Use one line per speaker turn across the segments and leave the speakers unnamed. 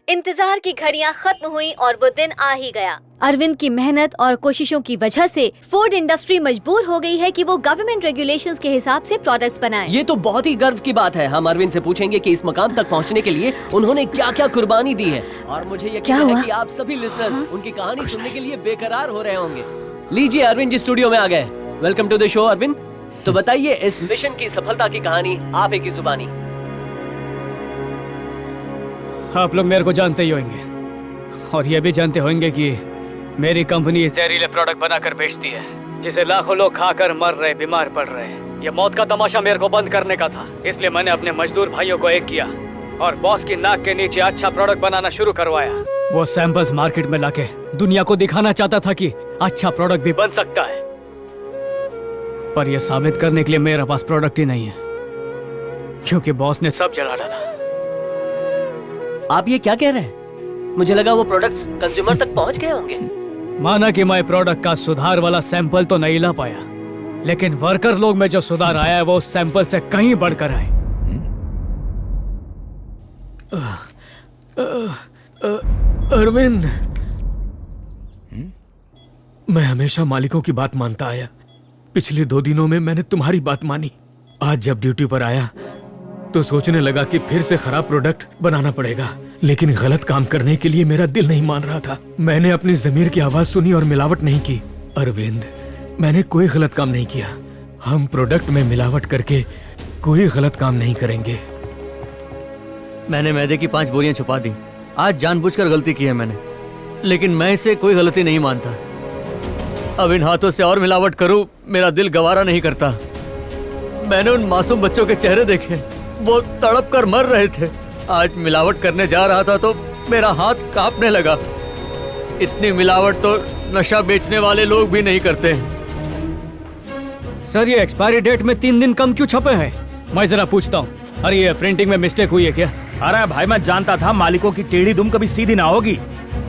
इंतजार की घड़ियां खत्म हुई और वो दिन आ ही गया। अरविंद की मेहनत और कोशिशों की वजह से फोर्ड इंडस्ट्री मजबूर हो गई है कि वो गवर्नमेंट रेगुलेशंस के हिसाब से प्रोडक्ट्स बनाए।
ये तो बहुत ही गर्व की बात है। हम अरविंद से पूछेंगे कि इस मकाम तक पहुंचने के लिए उन्होंने क्या क्या कुर्बानी दी है, और मुझे यकीन है कि आप सभी लिसनर्स उनकी कहानी सुनने के लिए बेकरार हो रहे होंगे। लीजिए, अरविंद जी स्टूडियो में आ गए। Welcome to the show Arvind. तो बताइए, इस मिशन की सफलता की कहानी आप एक ही जुबानी।
आप लोग मेरे को जानते ही होंगे और ये भी जानते होंगे कि मेरी कंपनी जहरीले प्रोडक्ट बनाकर बेचती है, जिसे लाखों लोग खाकर मर रहे, बीमार पड़ रहे हैं। ये मौत का तमाशा मेरे को बंद करने का था, इसलिए मैंने अपने मजदूर भाइयों को एक किया और बॉस की नाक के नीचे अच्छा प्रोडक्ट बनाना शुरू करवाया। वो सैंपल्स मार्केट में लाके दुनिया को दिखाना चाहता था कि अच्छा प्रोडक्ट भी बन सकता है, पर यह साबित करने के लिए मेरे पास प्रोडक्ट ही नहीं है, क्योंकि बॉस ने सब जला डाला।
आप ये क्या कह रहे हैं? मुझे लगा वो प्रोडक्ट्स कंज्यूमर तक पहुंच गए होंगे।
माना कि मैं प्रोडक्ट का सुधार वाला सैंपल तो नहीं ला पाया, लेकिन वर्कर लोग में जो सुधार आया है वो उस सैंपल से कहीं बढ़कर आए।
अरविंद, मैं हमेशा मालिकों की बात मानता आया। पिछले 2 दिनों में मैंने तुम्हारी बात मानी। आज जब ड्यूटी पर आया तो सोचने लगा कि फिर से खराब प्रोडक्ट बनाना पड़ेगा, लेकिन गलत काम करने के लिए मेरा दिल नहीं मान रहा था। मैंने अपनी ज़मीर की आवाज सुनी और मिलावट नहीं की। अरविंद, मैंने कोई गलत काम नहीं किया। हम प्रोडक्ट में मिलावट करके कोई गलत काम नहीं करेंगे।
मैंने मैदे की 5 बोरियां छुपा दी। आज जानबूझकर गलती की है मैंने, लेकिन मैं इसे कोई गलती नहीं मानता। अब इन हाथों से और मिलावट करूं, मेरा दिल गवारा नहीं करता। मैंने उन मासूम बच्चों के चेहरे देखे, वो तड़प कर मर रहे थे। आज मिलावट करने जा रहा था तो मेरा हाथ कांपने लगा। इतनी मिलावट तो नशा बेचने वाले लोग भी नहीं करते।
सर, ये एक्सपायरी डेट में 3 दिन कम क्यों छपे हैं? मैं जरा पूछता हूँ। अरे ये प्रिंटिंग में मिस्टेक हुई है क्या?
अरे भाई, मैं जानता था मालिकों की टेढ़ी दुम कभी सीधी ना होगी,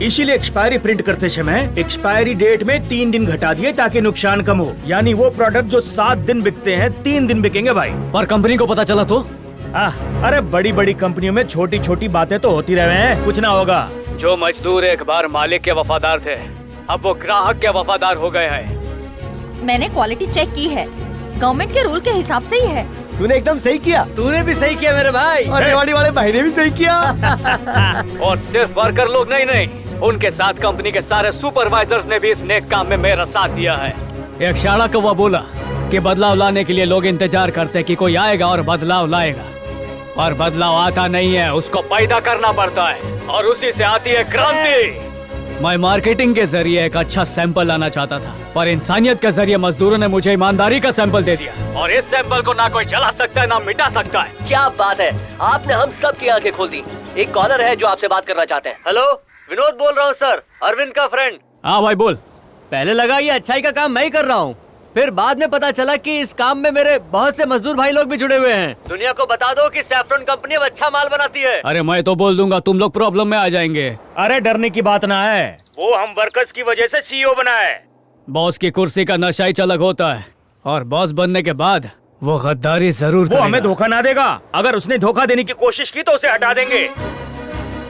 इसीलिए एक्सपायरी प्रिंट करते समय एक्सपायरी डेट में 3 दिन घटा दिए ताकि नुकसान कम हो। यानी वो प्रोडक्ट जो 7 दिन बिकते हैं 3 दिन बिकेंगे भाई।
पर कंपनी को पता चला तो?
अरे बड़ी बड़ी कंपनियों में छोटी छोटी बातें तो होती रहे हैं, कुछ ना होगा।
जो मजदूर एक बार मालिक के वफादार थे, अब वो ग्राहक के वफादार हो गए हैं।
मैंने क्वालिटी चेक की है, गवर्नमेंट के रूल के हिसाब से ही है।
तूने एकदम सही किया।
तूने भी सही किया मेरे भाई,
और रेवाड़ी वाले भाई ने भी सही किया।
और सिर्फ वर्कर लोग नहीं, उनके साथ कंपनी के सारे सुपरवाइजर्स ने भी इस नेक काम में मेरा साथ दिया है। एक शाड़ा कौवा बोला कि बदलाव लाने के लिए लोग इंतजार करते कि कोई आएगा और बदलाव लाएगा, और बदलाव आता नहीं है, उसको पैदा करना पड़ता है, और उसी से आती है क्रांति। मैं मार्केटिंग के जरिए एक अच्छा सैंपल लाना चाहता था, पर इंसानियत के जरिए मजदूरों ने मुझे ईमानदारी का सैंपल दे दिया, और इस सैंपल को ना कोई जला सकता है ना मिटा सकता है।
क्या बात है, आपने हम सब की आंखें खोल दी। एक कॉलर है जो आपसे बात करना चाहते हैं।
हेलो, विनोद बोल रहा हूँ सर, अरविंद का फ्रेंड।
हाँ भाई बोल।
पहले लगा ये अच्छाई का काम मैं ही कर रहा हूँ, फिर बाद में पता चला कि इस काम में मेरे बहुत से मजदूर भाई लोग भी जुड़े हुए हैं। दुनिया को बता दो कि सैफरन कंपनी अब अच्छा माल बनाती है।
अरे मैं तो बोल दूंगा, तुम लोग प्रॉब्लम में आ जाएंगे।
अरे डरने की बात ना है, वो हम वर्कर्स की वजह से सीईओ बना है।
बॉस की कुर्सी का नशा ही अलग होता है, और बॉस बनने के बाद वो गद्दारी जरूर
वो हमें धोखा ना देगा। अगर उसने धोखा देने की कोशिश की तो उसे हटा देंगे।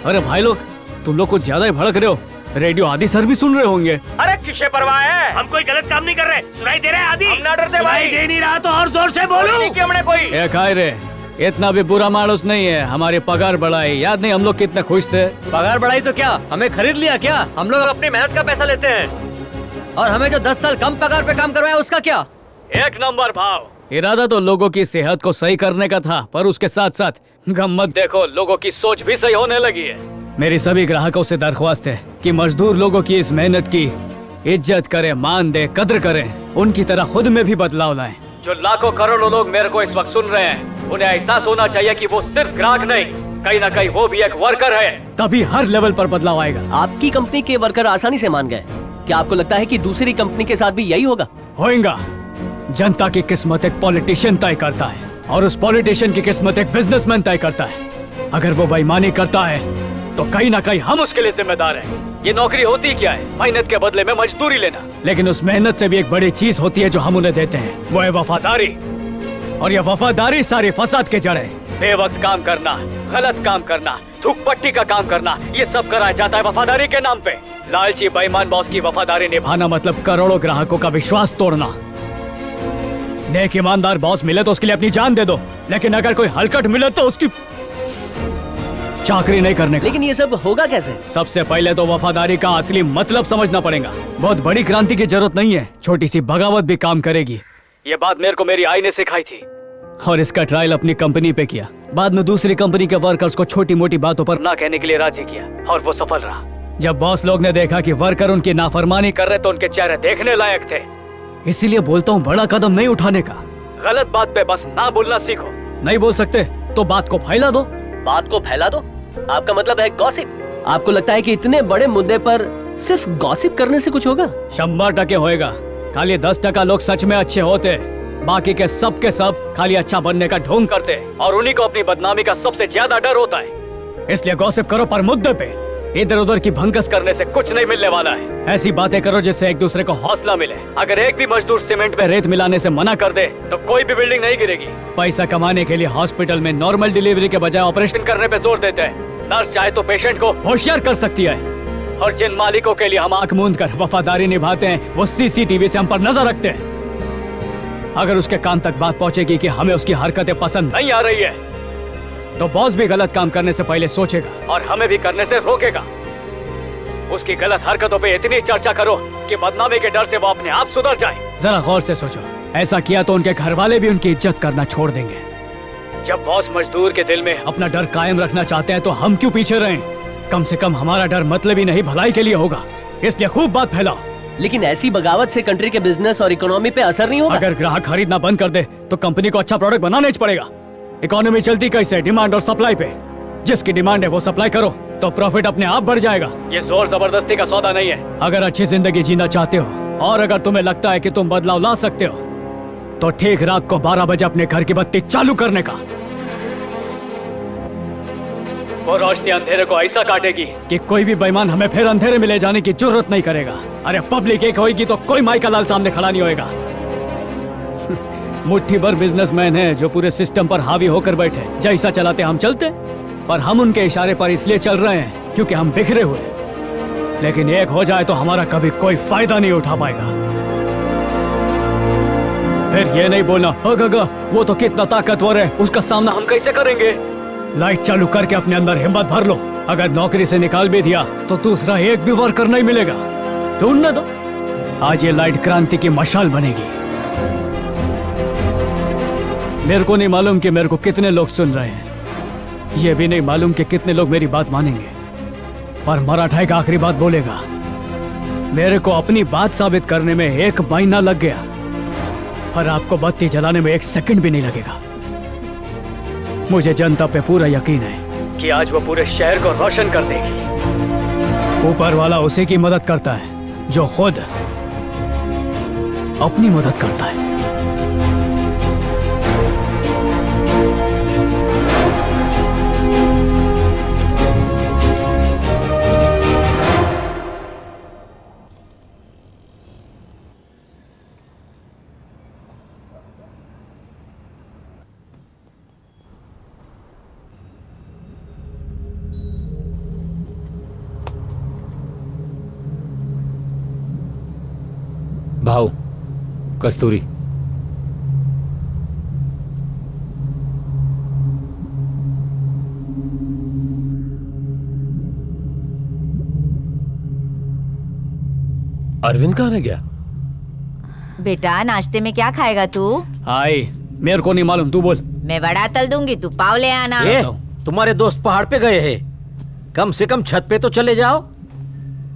अरे भाई लोग, तुम लोग कुछ ज्यादा ही भड़क रहे हो। रेडियो आदि सर भी सुन रहे होंगे।
अरे किसे परवाह है, हम कोई गलत काम नहीं कर रहे। सुनाई दे रहा है आदि? हम ना डरते भाई। दे नहीं रहा तो और जोर से बोलो। नहीं किया हमने कोई।
ए खाए रे, इतना भी बुरा मानुस नहीं है। हमारी पगार बढ़ाई, याद नहीं हम लोग कितने खुश थे?
पगार बढ़ाई तो क्या, हमें खरीद लिया क्या? हम लोग अपनी मेहनत का पैसा लेते हैं, और हमें जो 10 साल कम पगार पे काम करवाया उसका क्या?
एक नंबर भाव। इरादा तो लोगों की सेहत को सही करने का था, पर उसके साथ साथ गम मत देखो, लोगों की सोच भी सही होने लगी है। मेरी सभी ग्राहकों से दरख्वास्त है कि मजदूर लोगों की इस मेहनत की इज्जत करें, मान दे, कद्र करें, उनकी तरह खुद में भी बदलाव लाएं। जो लाखों करोड़ों लोग मेरे को इस वक्त सुन रहे हैं, उन्हें एहसास होना चाहिए कि वो सिर्फ ग्राहक नहीं, कहीं ना कहीं वो भी एक वर्कर है। तभी हर लेवल पर बदलाव आएगा।
आपकी कंपनी के वर्कर आसानी से मान गए। क्या आपको लगता है कि दूसरी कंपनी के साथ भी यही होगा?
होएगा। जनता की किस्मत एक पॉलिटिशियन तय करता है, और उस पॉलिटिशियन की किस्मत एक बिजनेसमैन तय करता है। अगर वो बेईमानी करता है तो कहीं ना कहीं हम उसके लिए जिम्मेदार हैं। ये नौकरी होती क्या है? मेहनत के बदले में मजदूरी लेना। लेकिन उस मेहनत से भी एक बड़ी चीज होती है जो हम उन्हें देते हैं, वो है वफादारी। और ये वफादारी सारी फसाद के जड़ है। बेवक्त काम करना, गलत काम करना, थूक पट्टी का काम करना, ये सब कराया जाता है वफादारी के नाम पे। लालची बेईमान बॉस की वफादारी निभाना मतलब करोड़ों ग्राहकों का विश्वास तोड़ना। नेक ईमानदार बॉस मिले तो उसके लिए अपनी जान दे दो, लेकिन अगर कोई हलकट मिले तो उसकी चाकरी नहीं करने का।
लेकिन ये सब होगा कैसे?
सबसे पहले तो वफादारी का असली मतलब समझना पड़ेगा। बहुत बड़ी क्रांति की जरूरत नहीं है, छोटी सी बगावत भी काम करेगी। ये बात मेरे को मेरी आई ने सिखाई थी और इसका ट्रायल अपनी कंपनी पे किया। बाद में दूसरी कंपनी के वर्कर्स को छोटी मोटी बातों पर ना कहने के लिए राजी किया और वो सफल रहा। जब बॉस लोग ने देखा कि वर्कर उनकी नाफरमानी कर रहे तो उनके चेहरे देखने लायक थे। इसीलिए बोलता हूँ बड़ा कदम नहीं उठाने का, गलत बात पे बस ना बोलना सीखो। नहीं बोल सकते तो बात को फैला दो।
बात को फैला दो? आपका मतलब है गॉसिप? आपको लगता है कि इतने बड़े मुद्दे पर सिर्फ गॉसिप करने से कुछ होगा?
100% होएगा। खाली 10% लोग सच में अच्छे होते, बाकी के सब खाली अच्छा बनने का ढोंग करते और उन्हीं को अपनी बदनामी का सबसे ज्यादा डर होता है। इसलिए गॉसिप करो पर मुद्दे पे। इधर उधर की भंकस करने से कुछ नहीं मिलने वाला है। ऐसी बातें करो जिससे एक दूसरे को हौसला मिले। अगर एक भी मजदूर सीमेंट में रेत मिलाने से मना कर दे तो कोई भी बिल्डिंग नहीं गिरेगी। पैसा कमाने के लिए हॉस्पिटल में नॉर्मल डिलीवरी के बजाय ऑपरेशन करने पे जोर देते हैं। नर्स चाहे तो पेशेंट को होशियार कर सकती है। और जिन मालिकों के लिए हम आंख मूंद कर वफादारी निभाते हैं वो सीसीटीवी से हम पर नजर रखते हैं। अगर उसके कान तक बात पहुंचेगी कि हमें उसकी हरकतें पसंद नहीं आ रही है तो बॉस भी गलत काम करने से पहले सोचेगा और हमें भी करने से रोकेगा। उसकी गलत हरकतों पे इतनी चर्चा करो कि बदनामी के डर से वो अपने आप सुधर जाए। जरा गौर से सोचो, ऐसा किया तो उनके घर वाले भी उनकी इज्जत करना छोड़ देंगे। जब बॉस मजदूर के दिल में अपना डर कायम रखना चाहते हैं तो हम क्यों पीछे रहें? कम से कम हमारा डर मतलब ही नहीं भलाई के लिए होगा। इसलिए खूब बात फैलाओ।
लेकिन ऐसी बगावत से कंट्री के बिजनेस और इकोनॉमी पे असर नहीं होगा।
अगर ग्राहक खरीदना बंद कर दे तो कंपनी को अच्छा प्रोडक्ट बनाना ही पड़ेगा। इकोनॉमी चलती कैसे? डिमांड और सप्लाई पे। जिसकी डिमांड है वो सप्लाई करो तो प्रॉफिट अपने आप बढ़ जाएगा। ये जोर जबरदस्ती का सौदा नहीं है। अगर अच्छी जिंदगी जीना चाहते हो और अगर तुम्हें लगता है कि तुम बदलाव ला सकते हो तो ठीक रात को 12 बजे अपने घर की बत्ती चालू करने का। वो रोशनी अंधेरे को ऐसा काटेगी कि कोई भी बेईमान हमें फिर अंधेरे में ले जाने की जरूरत नहीं करेगा। अरे पब्लिक एक होगी तो कोई माई का लाल सामने खड़ा नहीं होएगा। मुट्ठी भर बिजनेसमैन है जो पूरे सिस्टम पर हावी होकर बैठे। जैसा चलाते हम चलते, पर हम उनके इशारे पर इसलिए चल रहे हैं क्योंकि हम बिखरे हुए। लेकिन एक हो जाए तो हमारा कभी कोई फायदा नहीं उठा पाएगा। फिर ये नहीं बोलना अगगा वो तो कितना ताकतवर है, उसका सामना हम कैसे करेंगे। लाइट चालू करके अपने अंदर हिम्मत भर लो। अगर नौकरी से निकाल भी दिया तो दूसरा एक भी वर्कर नहीं मिलेगा। ढूंढने दो। आज ये लाइट क्रांति की मशाल बनेगी। मेरे को नहीं मालूम कि मेरे को कितने लोग सुन रहे हैं, ये भी नहीं मालूम कि कितने लोग मेरी बात मानेंगे, पर मराठा एक आखिरी बात बोलेगा। मेरे को अपनी बात साबित करने में 1 महीना लग गया, पर आपको बत्ती जलाने में 1 सेकंड भी नहीं लगेगा। मुझे जनता पे पूरा यकीन है कि आज वो पूरे शहर को रोशन कर देगी। ऊपर वाला उसी की मदद करता है जो खुद अपनी मदद करता है।
भाव कस्तूरी।
अरविंद कहाँ रह गया?
बेटा नाश्ते में क्या खाएगा तू?
आई मेरे को नहीं मालूम, तू बोल।
मैं वड़ा तल दूंगी, तू पाव ले आना।
ए, तुम्हारे दोस्त पहाड़ पे गए हैं, कम से कम छत पे तो चले जाओ।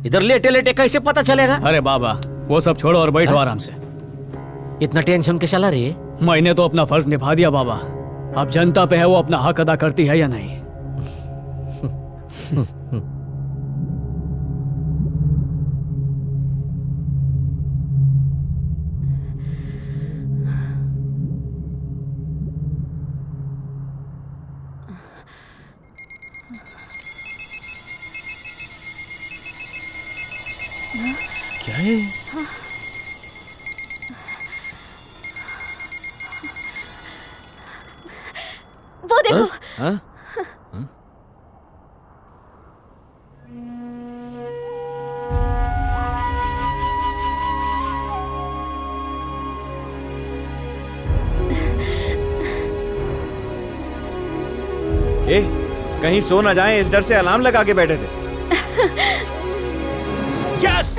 इधर लेटे लेटे कैसे पता चलेगा?
अरे बाबा वो सब छोड़ो और बैठो आराम से।
इतना टेंशन के चला रही है?
मैंने तो अपना फर्ज निभा दिया बाबा, अब जनता पे है वो अपना हक अदा करती है या नहीं।
क्या है?
वो देखो
ए, कहीं सो ना जाएं इस डर से अलार्म लगा के बैठे थे।
यस